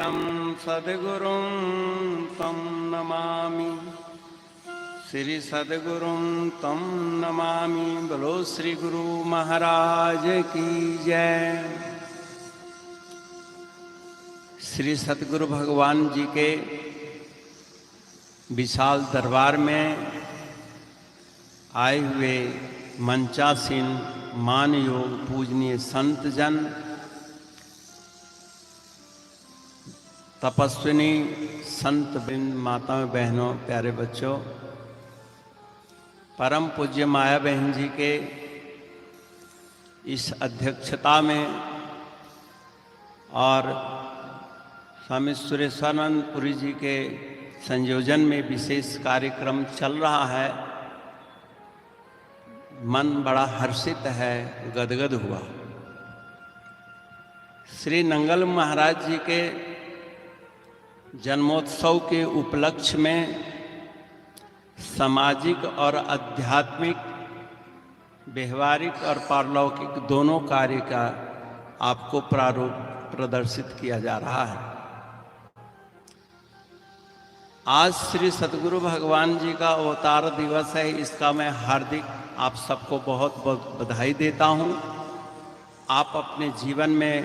तं सद्गुरुं तं नमामि। श्री सद्गुरुं तं नमामि। बोलो श्री गुरु महाराज की जय। श्री सद्गुरु भगवान जी के विशाल दरबार में आए हुए मंचासीन मान योग पूजनीय संत जन, तपस्विनी संत वृंद, माताओं बहनों, प्यारे बच्चों, परम पूज्य माया बहन जी के इस अध्यक्षता में और स्वामी सुरेश्वरानंद पुरी जी के संयोजन में विशेष कार्यक्रम चल रहा है। मन बड़ा हर्षित है, गदगद हुआ। श्री नंगल महाराज जी के जन्मोत्सव के उपलक्ष्य में सामाजिक और आध्यात्मिक, व्यवहारिक और पारलौकिक दोनों कार्य का आपको प्रारूप प्रदर्शित किया जा रहा है। आज श्री सद्गुरु भगवान जी का अवतार दिवस है। इसका मैं हार्दिक आप सबको बहुत बहुत बधाई देता हूँ। आप अपने जीवन में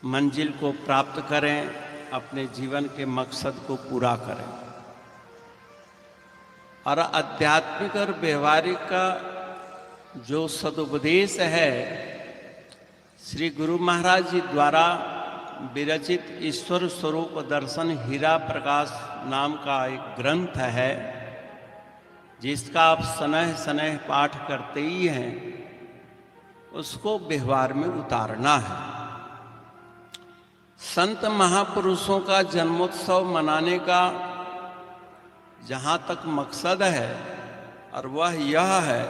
मंजिल को प्राप्त करें, अपने जीवन के मकसद को पूरा करें। और आध्यात्मिक और व्यवहारिक का जो सदुपदेश है, श्री गुरु महाराज जी द्वारा विरचित ईश्वर स्वरूप दर्शन हीरा प्रकाश नाम का एक ग्रंथ है, जिसका आप सनह सनह पाठ करते ही हैं, उसको व्यवहार में उतारना है। संत महापुरुषों का जन्मोत्सव मनाने का जहाँ तक मकसद है, और वह यह है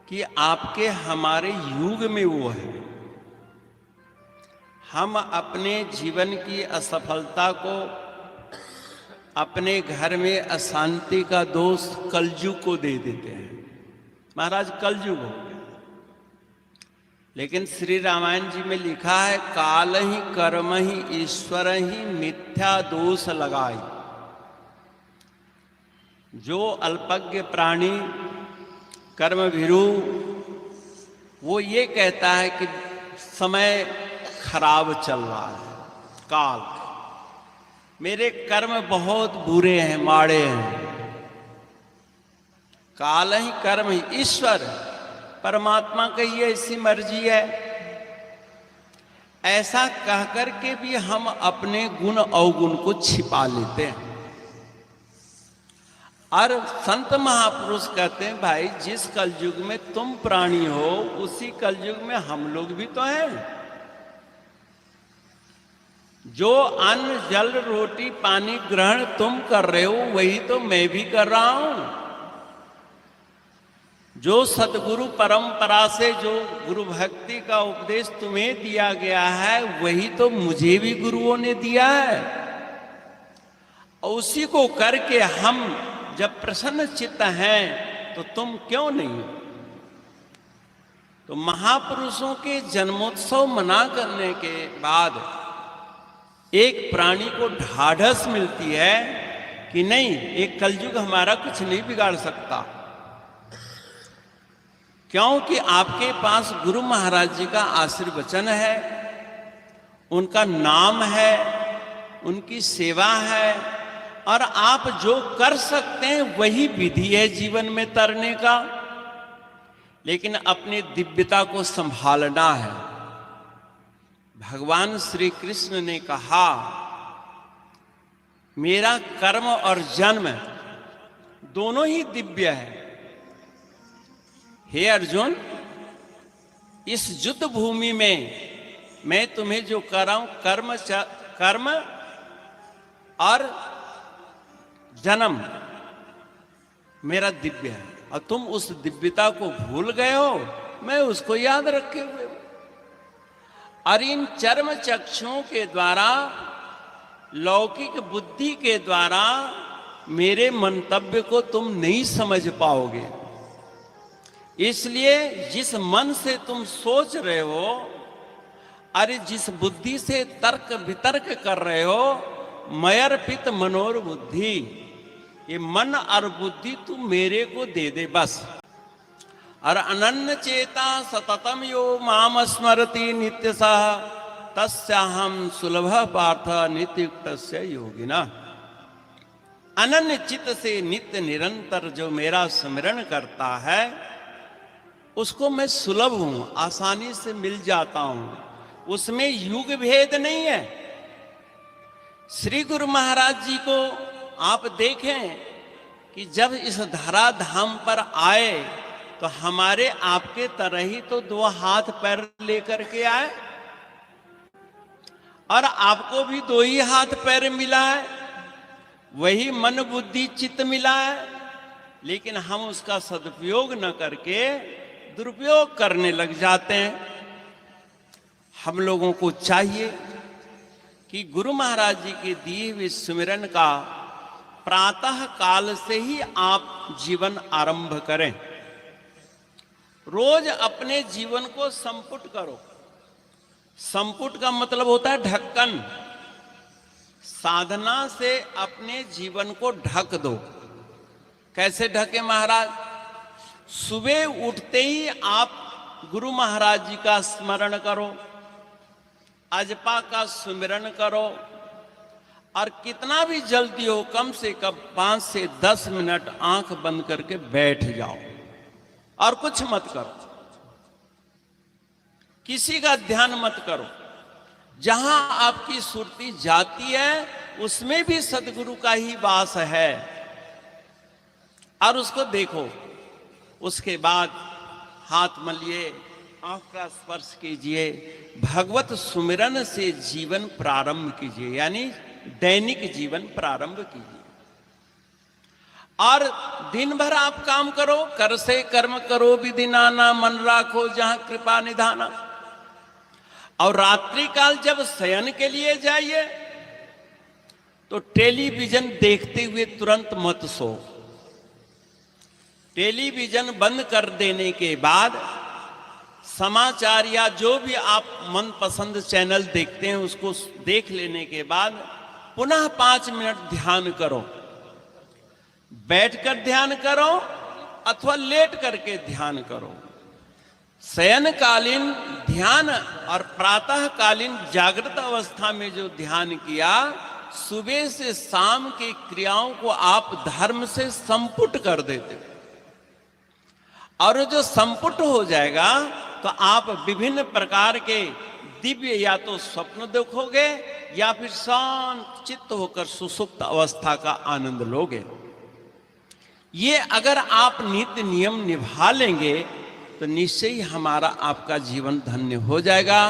कि आपके हमारे युग में वो है। हम अपने जीवन की असफलता को, अपने घर में अशांति का दोष कलयुग को दे देते हैं। महाराज कलयुग हो गया। लेकिन श्री रामायण जी में लिखा है, काल ही कर्म ही ईश्वर ही मिथ्या दोष लगाई। जो अल्पज्ञ प्राणी कर्म भीरु, वो ये कहता है कि समय खराब चल रहा है, काल, मेरे कर्म बहुत बुरे हैं, माड़े हैं। काल ही कर्म ही ईश्वर, परमात्मा की ये ऐसी मर्जी है। ऐसा कहकर के भी हम अपने गुण अवगुण को छिपा लेते हैं। और संत महापुरुष कहते हैं, भाई जिस कलयुग में तुम प्राणी हो, उसी कलयुग में हम लोग भी तो हैं। जो अन्न जल रोटी पानी ग्रहण तुम कर रहे हो, वही तो मैं भी कर रहा हूं। जो सतगुरु परंपरा से जो गुरु भक्ति का उपदेश तुम्हें दिया गया है, वही तो मुझे भी गुरुओं ने दिया है। और उसी को करके हम जब प्रसन्न चित्त हैं, तो तुम क्यों नहीं? तो महापुरुषों के जन्मोत्सव मना करने के बाद एक प्राणी को ढाढ़स मिलती है कि नहीं, एक कलयुग हमारा कुछ नहीं बिगाड़ सकता, क्योंकि आपके पास गुरु महाराज जी का आशीर्वचन है, उनका नाम है, उनकी सेवा है, और आप जो कर सकते हैं वही विधि है जीवन में तरने का। लेकिन अपनी दिव्यता को संभालना है। भगवान श्री कृष्ण ने कहा, मेरा कर्म और जन्म दोनों ही दिव्य है। हे अर्जुन, इस युद्ध भूमि में मैं तुम्हें जो कर रहा हूं, कर्म और जन्म मेरा दिव्य है, और तुम उस दिव्यता को भूल गए हो, मैं उसको याद रखे हुए हूं। और इन चर्म चक्षुओं के द्वारा, लौकिक बुद्धि के द्वारा मेरे मंतव्य को तुम नहीं समझ पाओगे। इसलिए जिस मन से तुम सोच रहे हो, अरे जिस बुद्धि से तर्क वितर्क कर रहे हो, मयर्पित मनोर बुद्धि, ये मन और बुद्धि तू मेरे को दे दे बस। और अनन्य चेता सततम यो माम स्मरति नित्य सह तस्याहम सुलभ पार्थ नित्युक्तस्य योगिना। अनन्य चित्त से नित्य निरंतर जो मेरा स्मरण करता है उसको मैं सुलभ हूं, आसानी से मिल जाता हूं, उसमें युग भेद नहीं है। श्री गुरु महाराज जी को आप देखें कि जब इस धरा धाम पर आए तो हमारे आपके तरह ही तो दो हाथ पैर लेकर के आए, और आपको भी दो ही हाथ पैर मिला है, वही मन बुद्धि चित्त मिला है, लेकिन हम उसका सदुपयोग न करके दुरुपयोग करने लग जाते हैं। हम लोगों को चाहिए कि गुरु महाराज जी के दिए हुए सुमिरन का प्रातः काल से ही आप जीवन आरंभ करें। रोज अपने जीवन को संपुट करो। संपुट का मतलब होता है ढक्कन। साधना से अपने जीवन को ढक दो। कैसे ढके महाराज? सुबह उठते ही आप गुरु महाराज जी का स्मरण करो, अजपा का सुमिरन करो, और कितना भी जल्दी हो कम से कम 5 से 10 मिनट आंख बंद करके बैठ जाओ और कुछ मत करो, किसी का ध्यान मत करो। जहां आपकी सुरती जाती है उसमें भी सदगुरु का ही वास है, और उसको देखो। उसके बाद हाथ मलिए, आंख का स्पर्श कीजिए, भगवत सुमिरन से जीवन प्रारंभ कीजिए, यानी दैनिक जीवन प्रारंभ कीजिए। और दिन भर आप काम करो, कर से कर्म करो विधि नाना, मन राखो जहां कृपा निधाना। और रात्रि काल जब शयन के लिए जाइए तो टेलीविजन देखते हुए तुरंत मत सो। टेलीविजन बंद कर देने के बाद समाचार या जो भी आप मनपसंद चैनल देखते हैं उसको देख लेने के बाद पुनः 5 मिनट ध्यान करो। बैठकर ध्यान करो अथवा लेट करके ध्यान करो। शयनकालीन ध्यान और प्रातःकालीन जागृत अवस्था में जो ध्यान किया, सुबह से शाम की क्रियाओं को आप धर्म से संपुट कर देते हो। और जो संपुट हो जाएगा तो आप विभिन्न प्रकार के दिव्य या तो स्वप्न देखोगे या फिर शांत चित्त होकर सुसुप्त अवस्था का आनंद लोगे। ये अगर आप नित्य नियम निभा लेंगे तो निश्चय ही हमारा आपका जीवन धन्य हो जाएगा।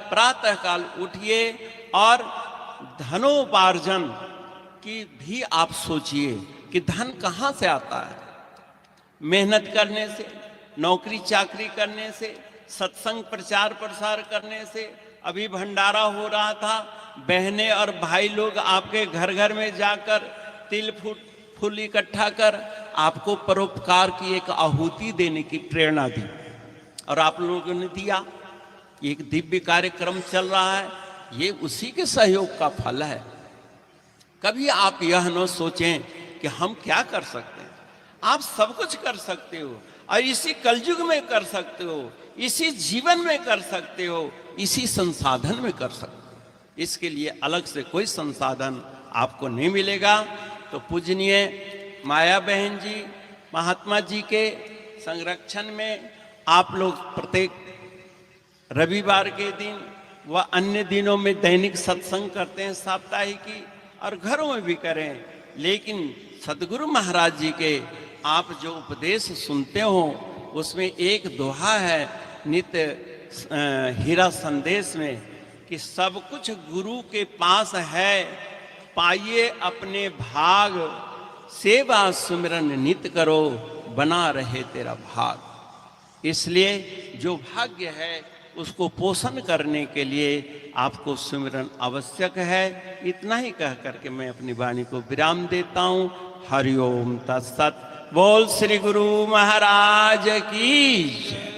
प्रातःकाल उठिए और धनोपार्जन की भी आप सोचिए कि धन कहाँ से आता है। मेहनत करने से, नौकरी चाकरी करने से, सत्संग प्रचार प्रसार करने से। अभी भंडारा हो रहा था, बहनें और भाई लोग आपके घर घर में जाकर तिल फूल इकट्ठा कर आपको परोपकार की एक आहुति देने की प्रेरणा दी, और आप लोगों ने दिया। एक दिव्य कार्यक्रम चल रहा है, ये उसी के सहयोग का फल है। कभी आप यह न सोचें कि हम क्या कर सकते हैं। आप सब कुछ कर सकते हो, और इसी कलयुग में कर सकते हो, इसी जीवन में कर सकते हो, इसी संसाधन में कर सकते हो। इसके लिए अलग से कोई संसाधन आपको नहीं मिलेगा। तो पूजनीय माया बहन जी, महात्मा जी के संरक्षण में आप लोग प्रत्येक रविवार के दिन व अन्य दिनों में दैनिक सत्संग करते हैं, साप्ताहिकी, और घरों में भी करें। लेकिन सदगुरु महाराज जी के आप जो उपदेश सुनते हो उसमें एक दोहा है नित्य हीरा संदेश में कि सब कुछ गुरु के पास है, पाइए अपने भाग, सेवा सुमिरन नित्य करो, बना रहे तेरा भाग। इसलिए जो भाग्य है उसको पोषण करने के लिए आपको सुमिरन आवश्यक है। इतना ही कह करके मैं अपनी वाणी को विराम देता हूँ। हरिओम तत्सत। बोल श्री गुरु महाराज की जय।